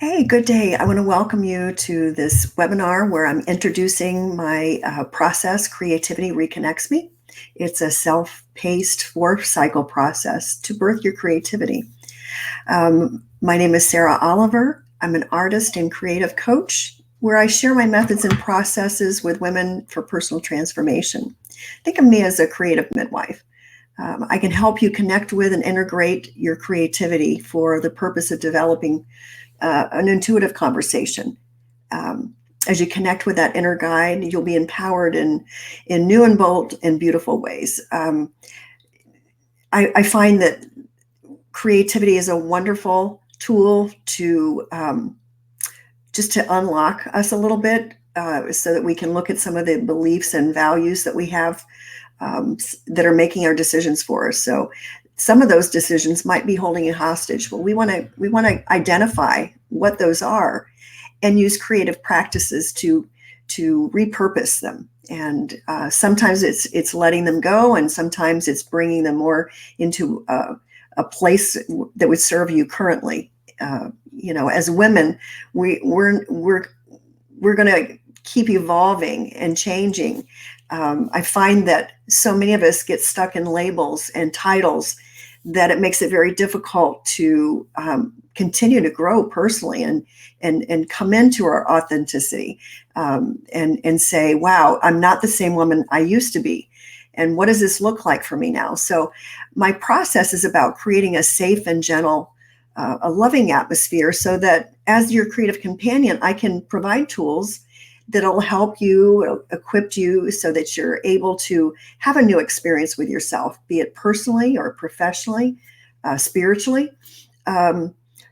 Hey, good day. I want to welcome you to this webinar where I'm introducing my process, Creativity ReConExMe. It's a self-paced 4-cycle process to birth your creativity. My name is Sarah Oliver. I'm an artist and creative coach where I share my methods and processes with women for personal transformation. Think of me as a creative midwife. I can help you connect with and integrate your creativity for the purpose of developing an intuitive conversation. As you connect with that inner guide, you'll be empowered in new and bold and beautiful ways. I find that creativity is a wonderful tool to just to unlock us a little bit so that we can look at some of the beliefs and values that we have that are making our decisions for us. So some of those decisions might be holding you hostage. Well, we want to identify what those are and use creative practices to repurpose them. And sometimes it's letting them go, and sometimes it's bringing them more into a place that would serve you currently. As women, we're going to keep evolving and changing. I find that so many of us get stuck in labels and titles that it makes it very difficult to continue to grow personally and come into our authenticity and say, wow, I'm not the same woman I used to be. And what does this look like for me now? So my process is about creating a safe and gentle, a loving atmosphere so that as your creative companion, I can provide tools that'll help you, equip you so that you're able to have a new experience with yourself, be it personally or professionally, spiritually,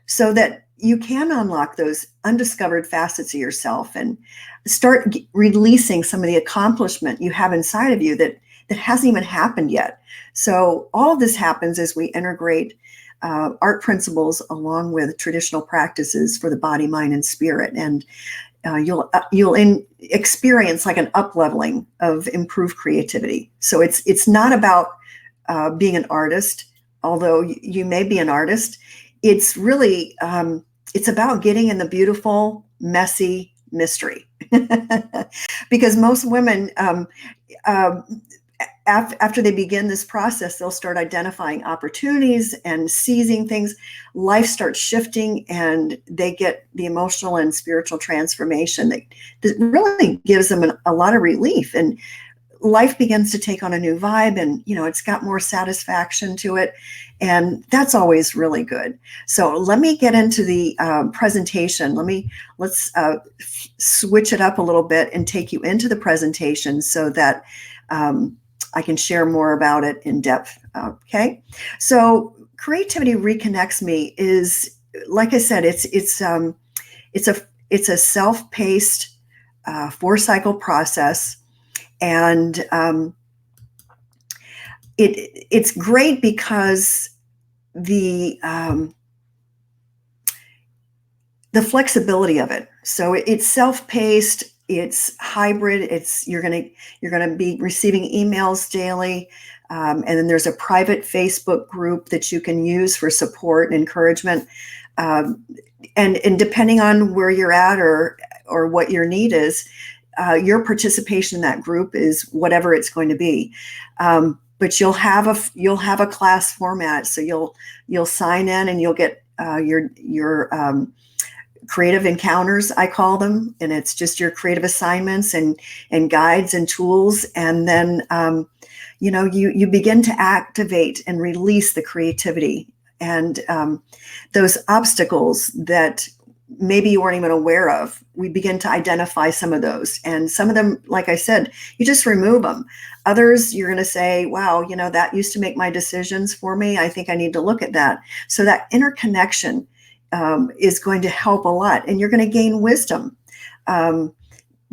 so that you can unlock those undiscovered facets of yourself and start releasing some of the accomplishment you have inside of you that hasn't even happened yet. So all of this happens as we integrate art principles along with traditional practices for the body, mind, and spirit. And you'll experience like an up-leveling of improved creativity. So it's not about being an artist, although you may be an artist. It's really it's about getting in the beautiful, messy mystery, because most women, after they begin this process, they'll start identifying opportunities and seizing things. Life starts shifting, and they get the emotional and spiritual transformation that really gives them a lot of relief. And life begins to take on a new vibe, and it's got more satisfaction to it, and that's always really good. So let me get into the presentation. Let's switch it up a little bit and take you into the presentation so that I can share more about it in depth. Okay, so Creativity ReConExMe is, like I said, it's a self-paced 4-cycle process, and it's great because the flexibility of it. So it's self-paced. It's hybrid. You're gonna be receiving emails daily, and then there's a private Facebook group that you can use for support and encouragement. And depending on where you're at or what your need is, your participation in that group is whatever it's going to be. But you'll have a class format, so you'll sign in and you'll get your creative encounters, I call them, and it's just your creative assignments and guides and tools. And then you begin to activate and release the creativity and those obstacles that maybe you weren't even aware of. We begin to identify some of those, and some of them, like I said, you just remove them. Others, you're going to say, wow, that used to make my decisions for me. I think I need to look at that. So that interconnection is going to help a lot, and you're going to gain wisdom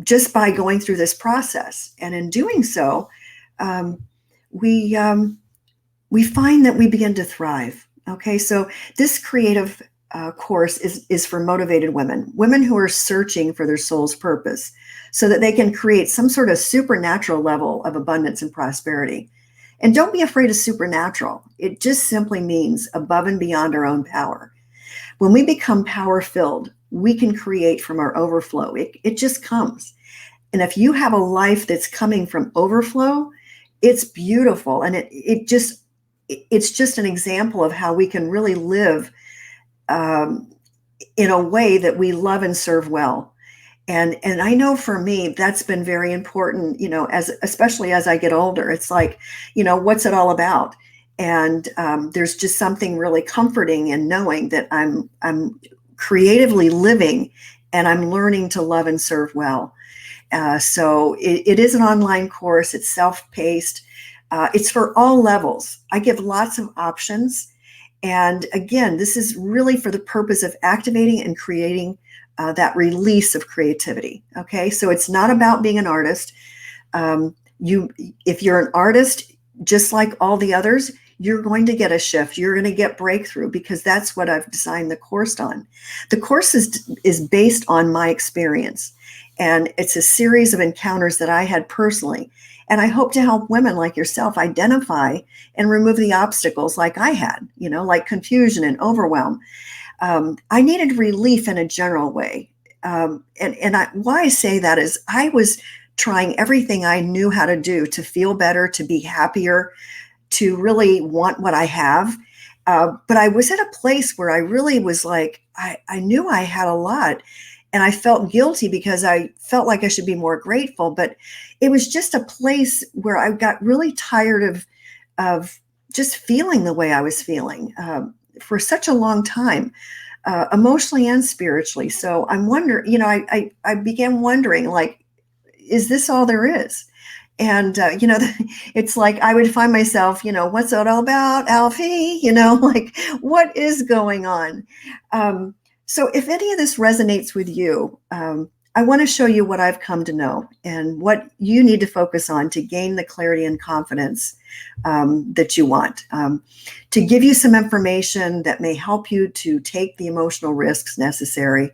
just by going through this process. And in doing so, we find that we begin to thrive. Okay, so this creative course is for motivated women who are searching for their soul's purpose, so that they can create some sort of supernatural level of abundance and prosperity. And don't be afraid of supernatural. It just simply means above and beyond our own power. When we become power-filled, we can create from our overflow. It just comes. And if you have a life that's coming from overflow, it's beautiful. And it's just an example of how we can really live in a way that we love and serve well. And I know for me, that's been very important, especially as I get older. It's like, what's it all about? And there's just something really comforting in knowing that I'm creatively living and I'm learning to love and serve well. So it is an online course. It's self-paced. It's for all levels. I give lots of options. And again, this is really for the purpose of activating and creating that release of creativity. Okay, so it's not about being an artist. If you're an artist, just like all the others, you're going to get a shift. You're going to get breakthrough, because that's what I've designed the course on. The course is based on my experience, and it's a series of encounters that I had personally. And I hope to help women like yourself identify and remove the obstacles like I had, like confusion and overwhelm. I needed relief in a general way. Why I say that is I was trying everything I knew how to do to feel better, to be happier, to really want what I have. But I was at a place where I really was like, I knew I had a lot, and I felt guilty because I felt like I should be more grateful. But it was just a place where I got really tired of just feeling the way I was feeling. For such a long time, emotionally and spiritually. So I'm wondering, I began wondering, like, is this all there is? And, it's like I would find myself, what's it all about, Alfie? Like, what is going on? So if any of this resonates with you, I want to show you what I've come to know and what you need to focus on to gain the clarity and confidence that you want, to give you some information that may help you to take the emotional risks necessary.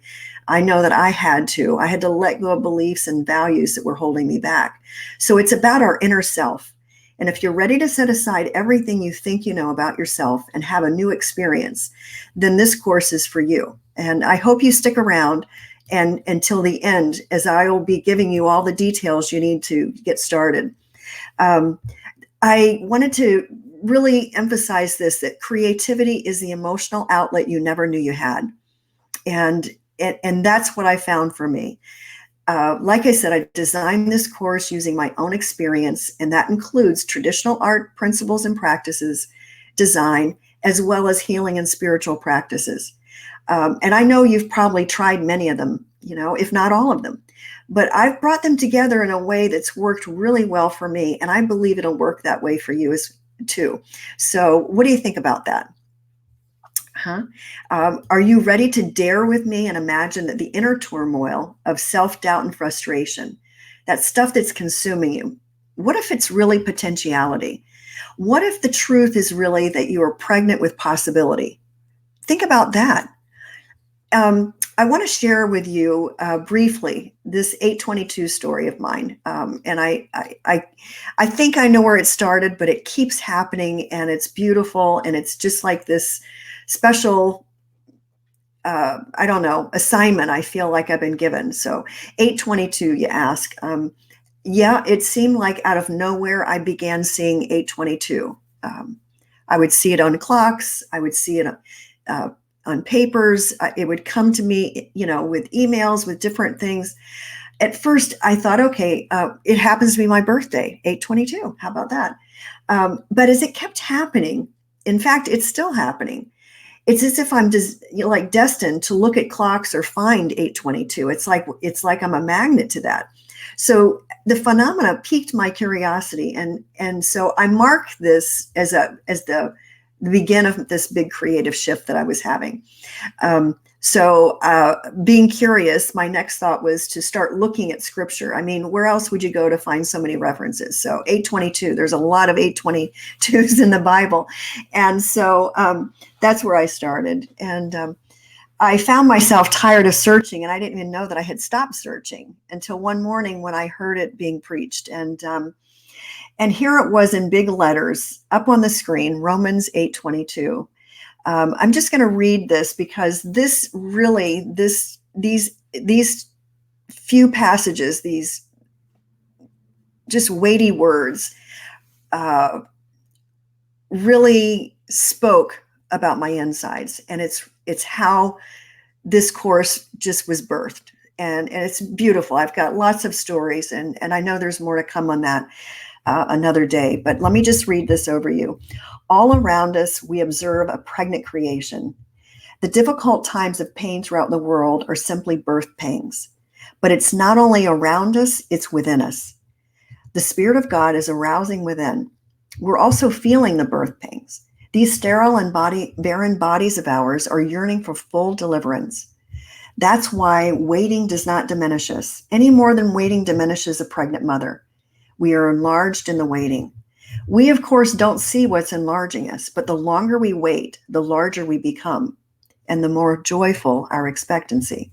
I know that I had to let go of beliefs and values that were holding me back. So it's about our inner self. And if you're ready to set aside everything you think you know about yourself and have a new experience, then this course is for you. And I hope you stick around and until the end, as I will be giving you all the details you need to get started. I wanted to really emphasize this, that creativity is the emotional outlet you never knew you had. And that's what I found for me. Like I said, I designed this course using my own experience, and that includes traditional art principles and practices, design, as well as healing and spiritual practices. And I know you've probably tried many of them, if not all of them, but I've brought them together in a way that's worked really well for me. And I believe it'll work that way for you too. So what do you think about that? Are you ready to dare with me and imagine that the inner turmoil of self-doubt and frustration, that stuff that's consuming you, what if it's really potentiality? What if the truth is really that you are pregnant with possibility? Think about that. I want to share with you briefly this 822 story of mine. And I think I know where it started, but it keeps happening, and it's beautiful. And it's just like this special, assignment I feel like I've been given. So 822, you ask. Yeah, it seemed like out of nowhere, I began seeing 822. I would see it on clocks. I would see it on papers. It would come to me, with emails, with different things. At first, I thought, okay, it happens to be my birthday, 822. How about that? But as it kept happening, in fact, it's still happening. It's as if I'm just destined to look at clocks or find 822. It's like I'm a magnet to that. So the phenomena piqued my curiosity, and so I marked this as the beginning of this big creative shift that I was having. So being curious, my next thought was to start looking at scripture. I mean, where else would you go to find so many references? So 822, there's a lot of 822s in the Bible. And so that's where I started. And I found myself tired of searching, and I didn't even know that I had stopped searching until one morning when I heard it being preached. And here it was in big letters up on the screen, Romans 8:22. I'm just going to read this because this these few passages, these just weighty words, really spoke about my insides, and it's how this course just was birthed, and it's beautiful. I've got lots of stories, and I know there's more to come on that another day. But let me just read this over you. All around us, we observe a pregnant creation. The difficult times of pain throughout the world are simply birth pangs. But it's not only around us, it's within us. The Spirit of God is arousing within. We're also feeling the birth pangs. These sterile and barren bodies of ours are yearning for full deliverance. That's why waiting does not diminish us, any more than waiting diminishes a pregnant mother. We are enlarged in the waiting. We, of course, don't see what's enlarging us, but the longer we wait, the larger we become, and the more joyful our expectancy.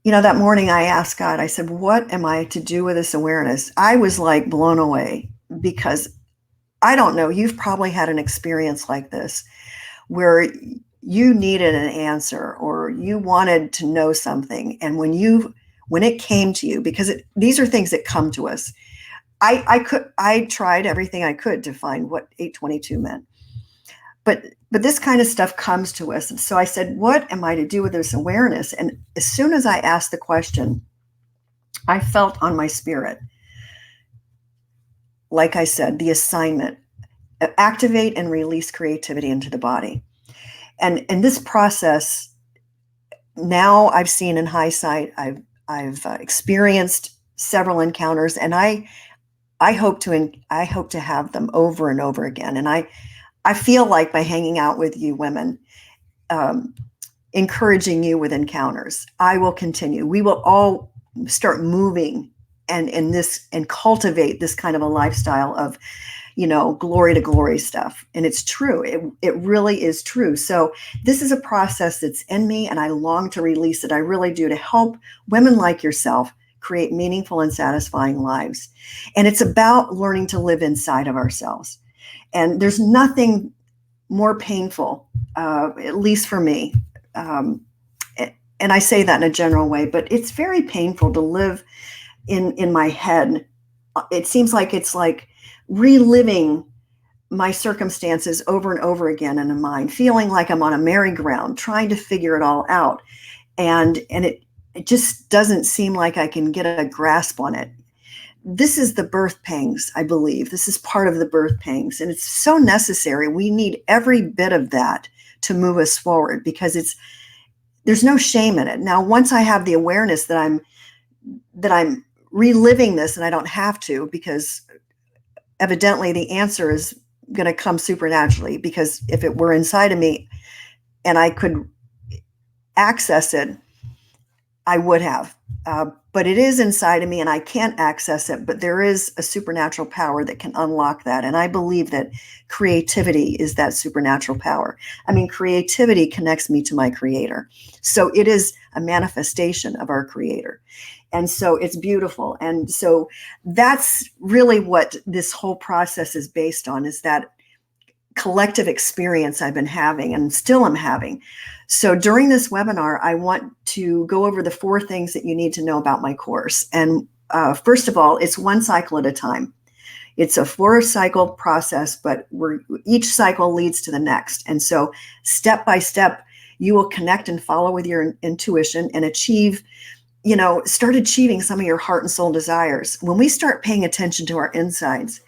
You know, that morning I asked God, I said, what am I to do with this awareness? I was like blown away, because I don't know, you've probably had an experience like this where you needed an answer or you wanted to know something. And when it came to you, because these are things that come to us. I tried everything I could to find what 822 meant. But this kind of stuff comes to us. And so I said, what am I to do with this awareness? And as soon as I asked the question, I felt on my spirit, like I said, the assignment, activate and release creativity into the body. And this process, now I've seen in hindsight, I've experienced several encounters, and I hope to have them over and over again. And I feel like by hanging out with you women, encouraging you with encounters, I will continue. We will all start moving and cultivate this kind of a lifestyle of, glory to glory stuff. And it's true. It really is true. So this is a process that's in me, and I long to release it. I really do, to help women like yourself create meaningful and satisfying lives. And it's about learning to live inside of ourselves. And there's nothing more painful, at least for me. And I say that in a general way, but it's very painful to live in my head. It seems like it's like reliving my circumstances over and over again in a mind, feeling like I'm on a merry-go-round, trying to figure it all out. And it just doesn't seem like I can get a grasp on it. This is the birth pangs, I believe. This is part of the birth pangs, and it's so necessary. We need every bit of that to move us forward, because there's no shame in it. Now, once I have the awareness that I'm reliving this, and I don't have to, because evidently the answer is going to come supernaturally, because if it were inside of me and I could access it, I would have. But it is inside of me and I can't access it, but there is a supernatural power that can unlock that. And I believe that creativity is that supernatural power. I mean, creativity connects me to my creator. So it is a manifestation of our creator. And so it's beautiful. And so that's really what this whole process is based on, is that collective experience I've been having and still am having. So during this webinar, I want to go over the 4 things that you need to know about my course. And first of all, it's 1 cycle at a time. It's a 4-cycle process, but each cycle leads to the next. And so step by step, you will connect and follow with your intuition and start achieving some of your heart and soul desires. When we start paying attention to our insides,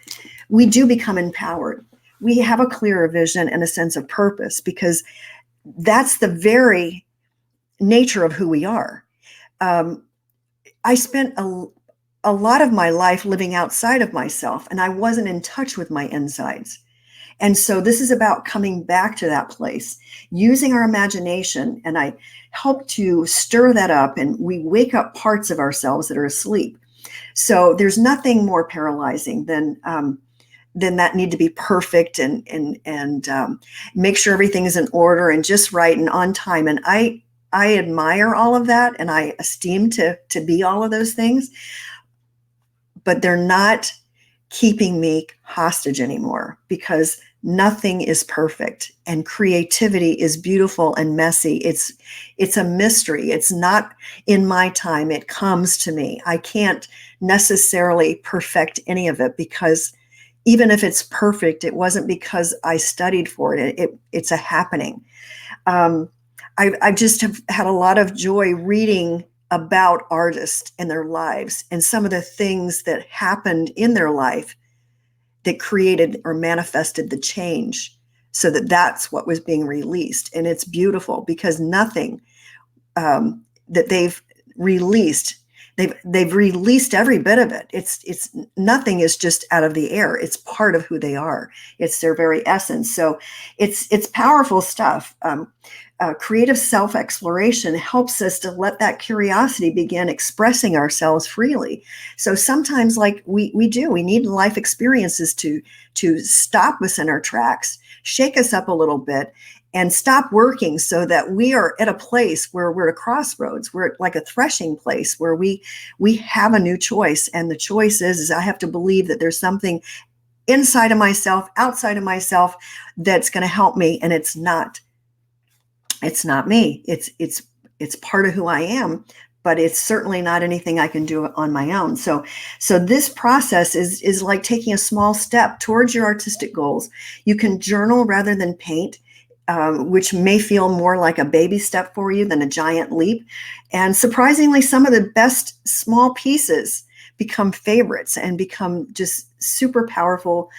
we do become empowered. We have a clearer vision and a sense of purpose, because that's the very nature of who we are. I spent a lot of my life living outside of myself, and I wasn't in touch with my insides. And so this is about coming back to that place, using our imagination, and I help to stir that up, and we wake up parts of ourselves that are asleep. So there's nothing more paralyzing than that need to be perfect and make sure everything is in order and just right and on time. And I admire all of that, and I esteem to be all of those things, but they're not keeping me hostage anymore, because Nothing is perfect, and creativity is beautiful and messy. It's a mystery. It's not in my time. It comes to me. I can't necessarily perfect any of it, because even if it's perfect, it wasn't because I studied for it. It's a happening. Um, I just have had a lot of joy reading about artists and their lives and some of the things that happened in their life that created or manifested the change, so that that's what was being released. And it's beautiful, because nothing that they've released, they've released every bit of it. It's nothing is just out of the air. It's part of who they are. It's their very essence. So it's powerful stuff. Creative self-exploration helps us to let that curiosity begin expressing ourselves freely. So sometimes, like we need life experiences to stop us in our tracks, shake us up a little bit, and stop working, so that we are at a place where we're at a crossroads. We're at like a threshing place where we have a new choice. And the choice is I have to believe that there's something inside of myself, outside of myself, that's going to help me. And it's not me. It's part of who I am, but it's certainly not anything I can do on my own. So this process is like taking a small step towards your artistic goals. You can journal rather than paint, which may feel more like a baby step for you than a giant leap. And surprisingly, some of the best small pieces become favorites and become just super powerful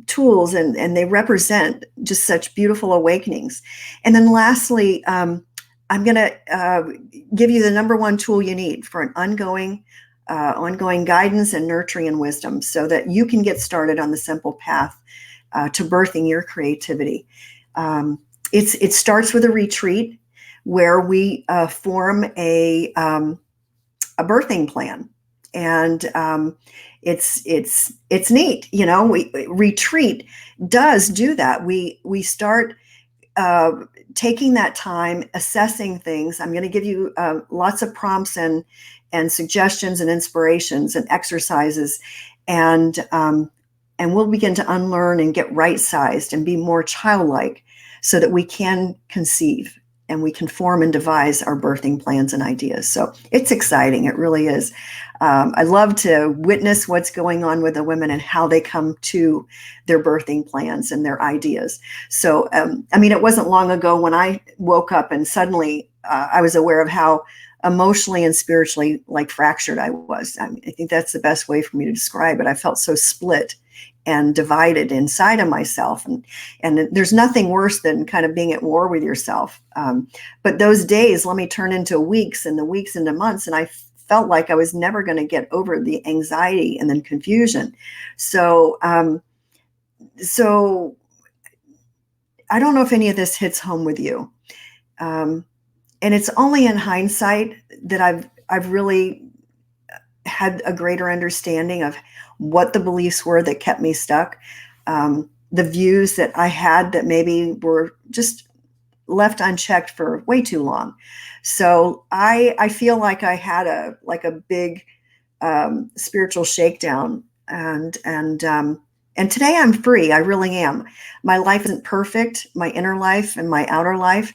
tools, and they represent just such beautiful awakenings. And then lastly, I'm going to give you the number one tool you need for an ongoing guidance and nurturing and wisdom, so that you can get started on the simple path to birthing your creativity. It starts with a retreat where we form a birthing plan. And it's neat. Retreat does do that. We start taking that time, assessing things. I'm going to give you lots of prompts and suggestions and inspirations and exercises, and we'll begin to unlearn and get right-sized and be more childlike, so that we can conceive and we can form and devise our birthing plans and ideas. So it's exciting. It really is. I love to witness what's going on with the women and how they come to their birthing plans and their ideas. So, it wasn't long ago when I woke up and suddenly I was aware of how emotionally and spiritually fractured I was. I think that's the best way for me to describe it. I felt so split and divided inside of myself. And there's nothing worse than kind of being at war with yourself. But those days, let me turn into weeks, and the weeks into months. And I felt like I was never going to get over the anxiety and then confusion. So I don't know if any of this hits home with you. And it's only in hindsight that I've really had a greater understanding of what the beliefs were that kept me stuck, the views that I had that maybe were just left unchecked for way too long. So I feel like I had a big spiritual shakedown, and today I'm free. I really am. My life isn't perfect. My inner life and my outer life,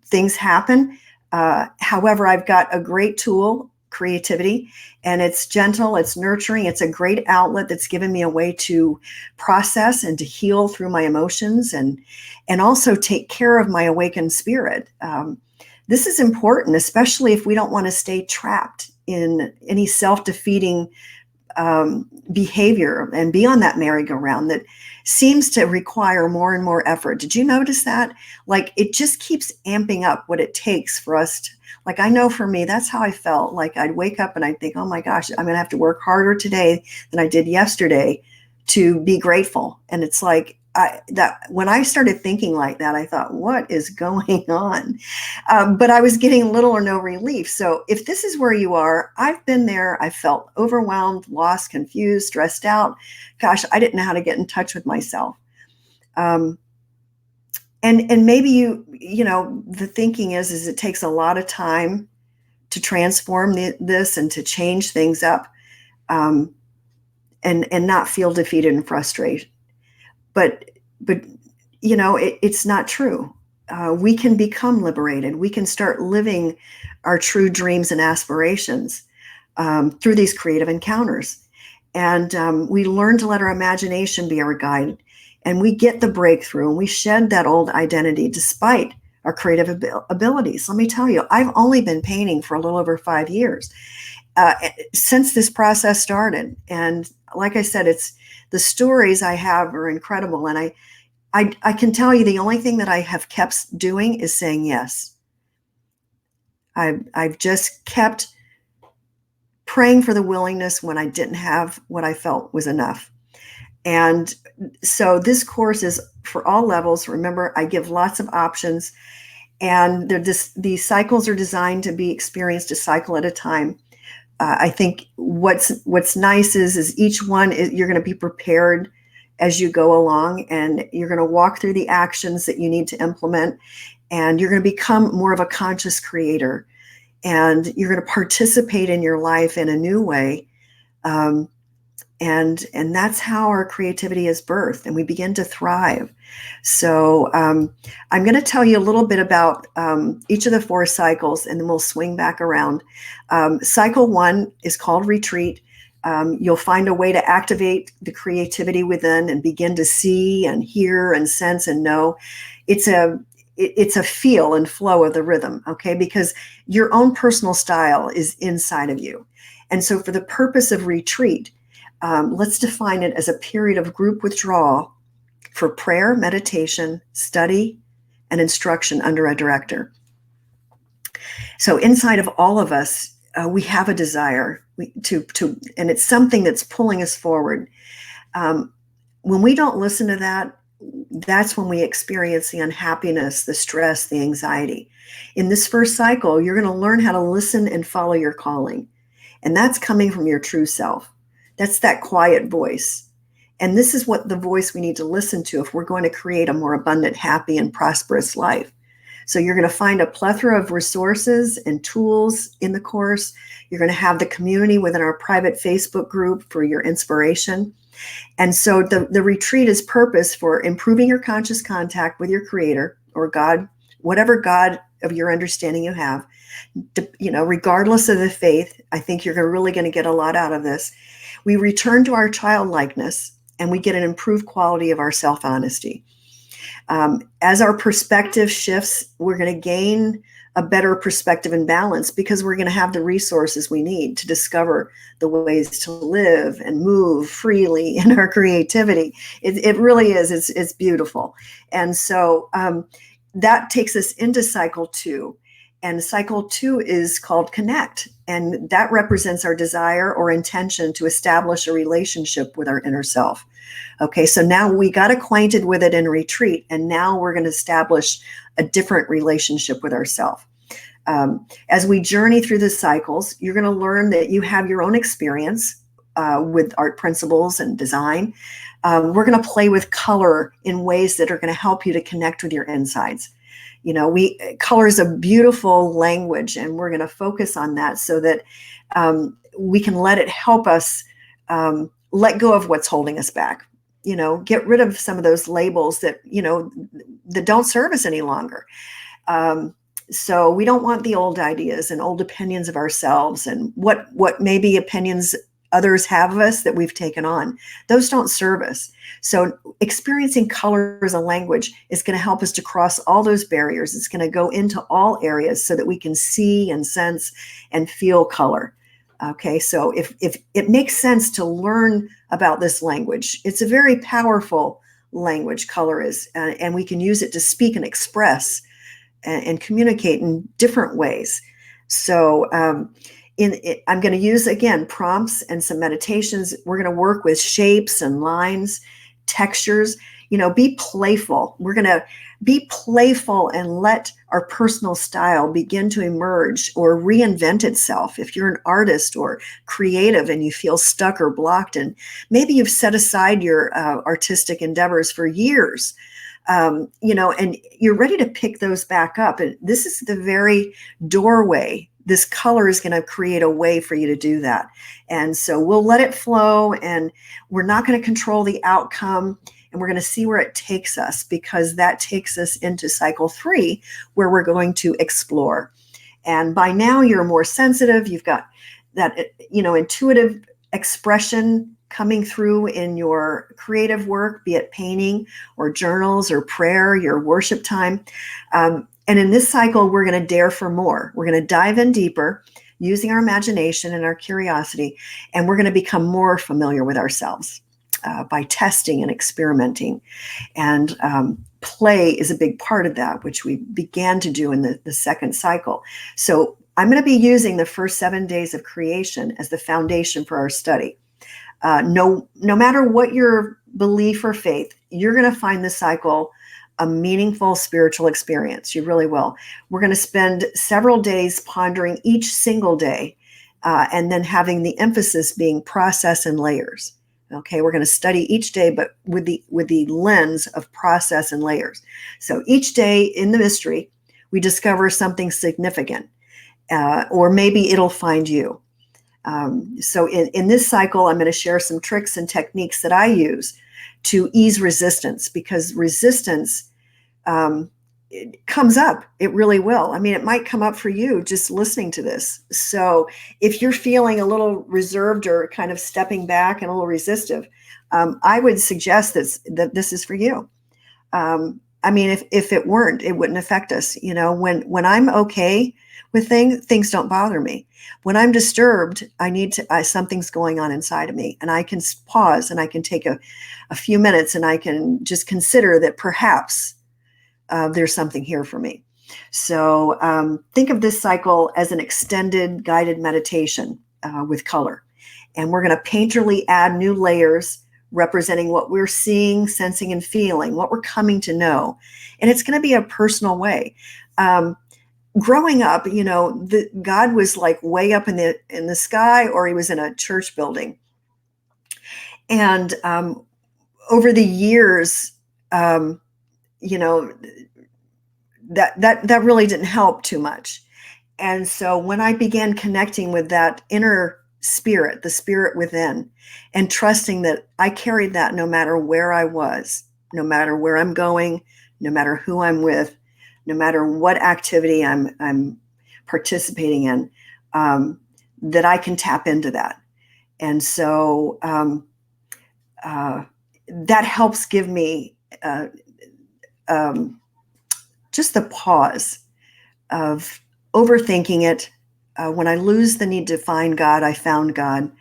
things happen. However, I've got a great tool, creativity, and it's gentle, it's nurturing, it's a great outlet that's given me a way to process and to heal through my emotions, and also take care of my awakened spirit. This is important, especially if we don't want to stay trapped in any self-defeating behavior and be on that merry-go-round that seems to require more and more effort. Did you notice that? Like, it just keeps amping up what it takes for us to, I know for me, that's how I felt. Like, I'd wake up and I'd think, oh my gosh, I'm going to have to work harder today than I did yesterday to be grateful. And it's like, when I started thinking like that, I thought, what is going on? But I was getting little or no relief. So if this is where you are, I've been there. I felt overwhelmed, lost, confused, stressed out. Gosh, I didn't know how to get in touch with myself. And maybe the thinking is it takes a lot of time to transform this and to change things up, and not feel defeated and frustrated. but it's not true. We can become liberated. We can start living our true dreams and aspirations through these creative encounters. And we learn to let our imagination be our guide. And we get the breakthrough and we shed that old identity despite our creative abilities. Let me tell you, I've only been painting for a little over 5 years since this process started. And like I said, the stories I have are incredible. And I can tell you the only thing that I have kept doing is saying yes. I've just kept praying for the willingness when I didn't have what I felt was enough. And so this course is for all levels. Remember, I give lots of options, and these cycles are designed to be experienced a cycle at a time. I think what's nice is each one you're going to be prepared as you go along, and you're going to walk through the actions that you need to implement, and you're going to become more of a conscious creator, and you're going to participate in your life in a new way. And that's how our creativity is birthed, and we begin to thrive. So I'm going to tell you a little bit about each of the 4 cycles, and then we'll swing back around. Cycle 1 is called Retreat. You'll find a way to activate the creativity within and begin to see and hear and sense and know. It's a feel and flow of the rhythm, okay? Because your own personal style is inside of you. And so for the purpose of Retreat, let's define it as a period of group withdrawal for prayer, meditation, study, and instruction under a director. So inside of all of us, we have a desire to, and it's something that's pulling us forward. When we don't listen to that, that's when we experience the unhappiness, the stress, the anxiety. In this first cycle, you're going to learn how to listen and follow your calling. And that's coming from your true self. That's that quiet voice. And this is what the voice we need to listen to if we're going to create a more abundant, happy, and prosperous life. So you're going to find a plethora of resources and tools in the course. You're going to have the community within our private Facebook group for your inspiration. And so the retreat is purpose for improving your conscious contact with your creator or God, whatever God of your understanding you have. Regardless of the faith, I think you're really going to get a lot out of this. We return to our childlikeness, and we get an improved quality of our self-honesty. As our perspective shifts, we're going to gain a better perspective and balance because we're going to have the resources we need to discover the ways to live and move freely in our creativity. It really is. It's beautiful. And so that takes us into cycle 2. And cycle 2 is called Connect. And that represents our desire or intention to establish a relationship with our inner self. Okay, so now we got acquainted with it in Retreat, and now we're going to establish a different relationship with ourselves. As we journey through the cycles, you're going to learn that you have your own experience with art principles and design. We're going to play with color in ways that are going to help you to connect with your insides. Color is a beautiful language, and we're going to focus on that so that we can let it help us let go of what's holding us back. Get rid of some of those labels that don't serve us any longer. So we don't want the old ideas and old opinions of ourselves and what maybe opinions others have of us that we've taken on. Those don't serve us. So experiencing color as a language is going to help us to cross all those barriers. It's going to go into all areas so that we can see and sense and feel color. Okay, so if it makes sense to learn about this language, it's a very powerful language, color is, and we can use it to speak and express and communicate in different ways. So I'm going to use, again, prompts and some meditations. We're going to work with shapes and lines, textures. Be playful. We're going to be playful and let our personal style begin to emerge or reinvent itself. If you're an artist or creative and you feel stuck or blocked, and maybe you've set aside your artistic endeavors for years, and you're ready to pick those back up. And this is the very doorway. This color is going to create a way for you to do that. And so we'll let it flow, and we're not going to control the outcome. And and we're going to see where it takes us, because that takes us into cycle 3, where we're going to explore. And by now you're more sensitive. You've got that, intuitive expression coming through in your creative work, be it painting or journals or prayer, your worship time. And in this cycle, we're going to dare for more. We're going to dive in deeper using our imagination and our curiosity, and we're going to become more familiar with ourselves by testing and experimenting. And play is a big part of that, which we began to do in the second cycle. So I'm going to be using the first 7 days of creation as the foundation for our study. No matter what your belief or faith, you're going to find this cycle a meaningful spiritual experience. You really will. We're going to spend several days pondering each single day, and then having the emphasis being process and layers. Okay, we're going to study each day, but with the lens of process and layers. So each day in the mystery, we discover something significant, or maybe it'll find you. So in this cycle, I'm going to share some tricks and techniques that I use to ease resistance, because resistance it comes up. It really will. I mean, it might come up for you just listening to this. So if you're feeling a little reserved or kind of stepping back and a little resistive, I would suggest that this is for you. I mean, if it weren't, it wouldn't affect us. When I'm okay with things don't bother me. When I'm disturbed, something's going on inside of me, and I can pause and I can take a few minutes and I can just consider that perhaps there's something here for me. So think of this cycle as an extended guided meditation with color. And we're going to painterly add new layers representing what we're seeing, sensing, and feeling, what we're coming to know. And it's going to be a personal way. Growing up, God was like way up in the sky, or he was in a church building. And over the years, that really didn't help too much. And so when I began connecting with that inner spirit, the spirit within, and trusting that I carried that no matter where I was, no matter where I'm going, no matter who I'm with, no matter what activity I'm participating in, that I can tap into that. And so that helps give me just the pause of overthinking it. When I lose the need to find God, I found God.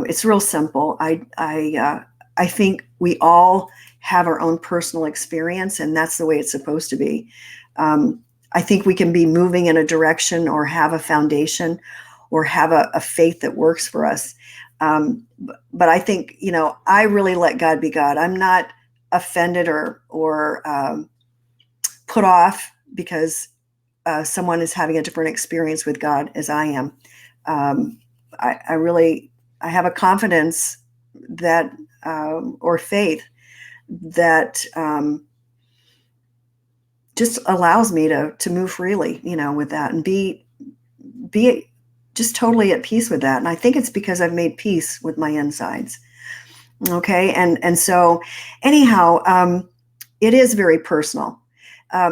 It's real simple. I think we all have our own personal experience, and that's the way it's supposed to be. I think we can be moving in a direction, or have a foundation, or have a faith that works for us. But I think, I really let God be God. I'm not offended or put off because someone is having a different experience with God as I am. I have a confidence that, or faith that just allows me to move freely, with that, and be just totally at peace with that. And I think it's because I've made peace with my insides. Okay. And so anyhow, it is very personal.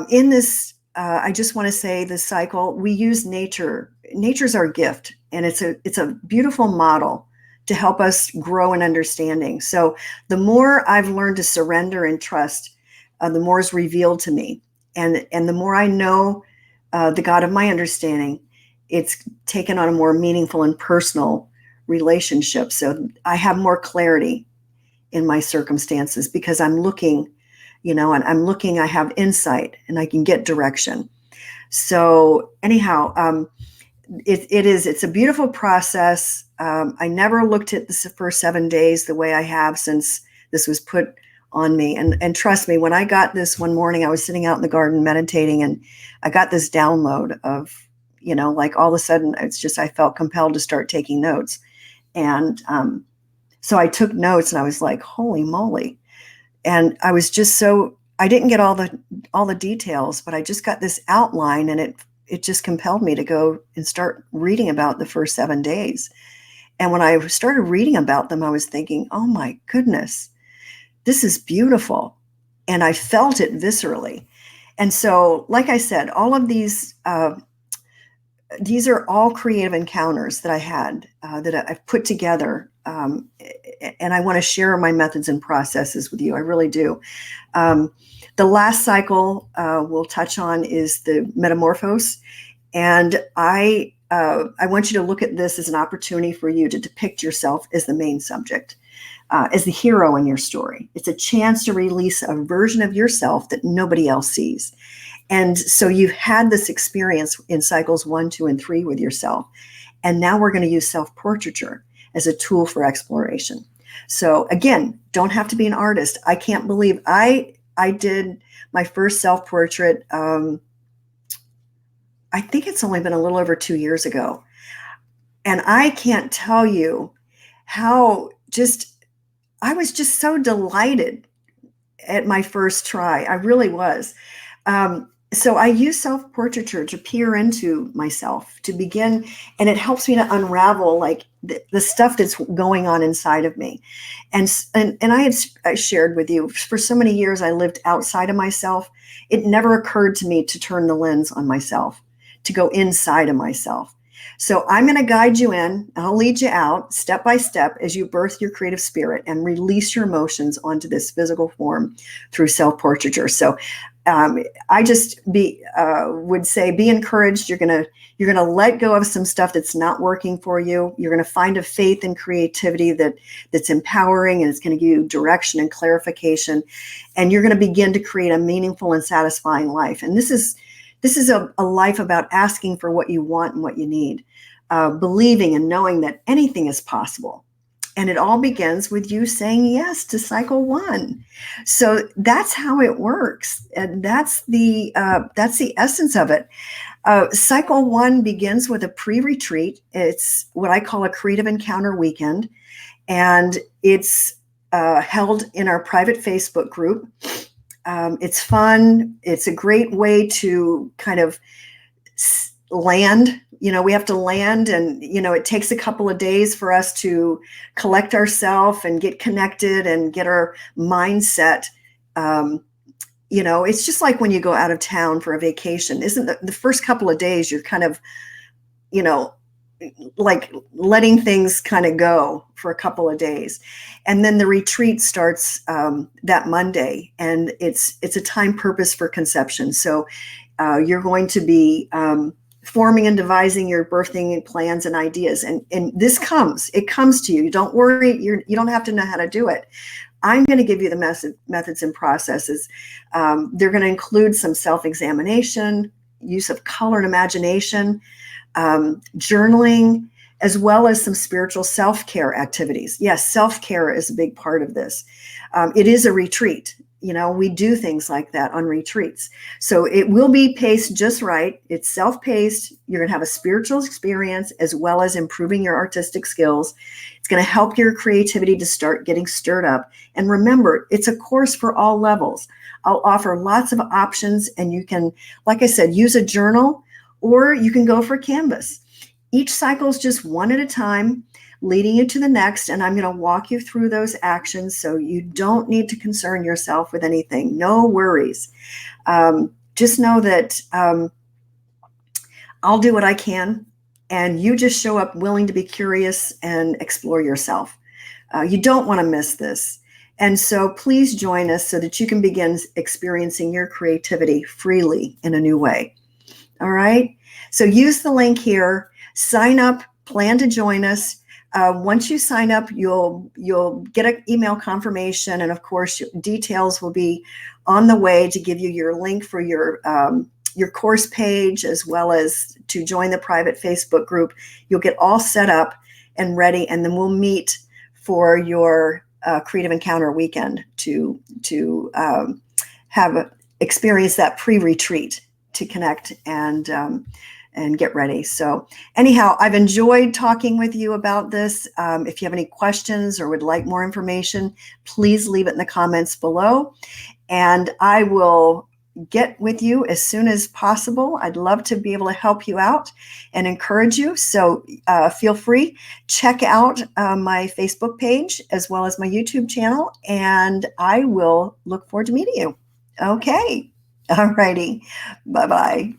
In this, I just want to say this cycle, we use nature. Nature's our gift, and it's a beautiful model to help us grow in understanding. So the more I've learned to surrender and trust, the more is revealed to me. And the more I know the God of my understanding, it's taken on a more meaningful and personal relationship. So I have more clarity in my circumstances because I'm looking, and I have insight and I can get direction. So anyhow, it's a beautiful process. I never looked at the first 7 days the way I have since this was put on me. And trust me, when I got this one morning, I was sitting out in the garden meditating, and I got this download of, like all of a sudden, it's just, I felt compelled to start taking notes. And so I took notes, and I was like, holy moly. And I was just I didn't get all the details, but I just got this outline, and it just compelled me to go and start reading about the first 7 days. And when I started reading about them, I was thinking, oh my goodness, this is beautiful. And I felt it viscerally. And so, like I said, all of these are all creative encounters that I had, that I've put together. And I want to share my methods and processes with you. I really do. The last cycle we'll touch on is the metamorphose. And I want you to look at this as an opportunity for you to depict yourself as the main subject, as the hero in your story. It's a chance to release a version of yourself that nobody else sees. And so you've had this experience in cycles 1, 2, and 3 with yourself. And now we're going to use self-portraiture as a tool for exploration. So again, don't have to be an artist. I can't believe I did my first self-portrait. I think it's only been a little over 2 years ago. And I can't tell you how I was just so delighted at my first try. I really was. So I use self-portraiture to peer into myself, to begin, and it helps me to unravel like the stuff that's going on inside of me. And I shared with you, for so many years I lived outside of myself. It never occurred to me to turn the lens on myself, to go inside of myself. So I'm going to guide you in, and I'll lead you out step by step as you birth your creative spirit and release your emotions onto this physical form through self-portraiture. So I just would say, be encouraged. You're gonna let go of some stuff that's not working for you. You're gonna find a faith and creativity that's empowering, and it's gonna give you direction and clarification. And you're gonna begin to create a meaningful and satisfying life. And this is a life about asking for what you want and what you need, believing and knowing that anything is possible. And it all begins with you saying yes to cycle 1. So that's how it works. And that's the essence of it. Cycle 1 begins with a pre-retreat. It's what I call a creative encounter weekend. And it's held in our private Facebook group. It's fun. It's a great way to kind of land. We have to land, and, it takes a couple of days for us to collect ourselves and get connected and get our mindset. It's just like when you go out of town for a vacation. Isn't the first couple of days you're kind of, like letting things kind of go for a couple of days. And then the retreat starts that Monday, and it's a time purpose for conception. So you're going to be forming and devising your birthing plans and ideas. And it comes to you. Don't worry. You don't have to know how to do it. I'm going to give you the methods and processes. They're going to include some self-examination, use of color and imagination, journaling, as well as some spiritual self-care activities. Yes, self-care is a big part of this. It is a retreat. We do things like that on retreats. So it will be paced just right. It's self-paced. You're going to have a spiritual experience as well as improving your artistic skills. It's going to help your creativity to start getting stirred up. And remember, it's a course for all levels. I'll offer lots of options, and you can, like I said, use a journal, or you can go for Canvas. Each cycle is just one at a time, leading you to the next, and I'm going to walk you through those actions, so you don't need to concern yourself with anything. No worries. Just know that I'll do what I can, and you just show up willing to be curious and explore yourself. You don't want to miss this. And so please join us so that you can begin experiencing your creativity freely in a new way. All right? So use the link here, sign up, plan to join us. Once you sign up, you'll get an email confirmation, and of course, details will be on the way to give you your link for your course page, as well as to join the private Facebook group. You'll get all set up and ready, and then we'll meet for your Creative Encounter weekend to experience that pre-retreat, to connect and get ready. So anyhow, I've enjoyed talking with you about this. If you have any questions or would like more information, please leave it in the comments below. And I will get with you as soon as possible. I'd love to be able to help you out and encourage you. So feel free, check out my Facebook page as well as my YouTube channel, and I will look forward to meeting you. Okay. All righty. Bye-bye.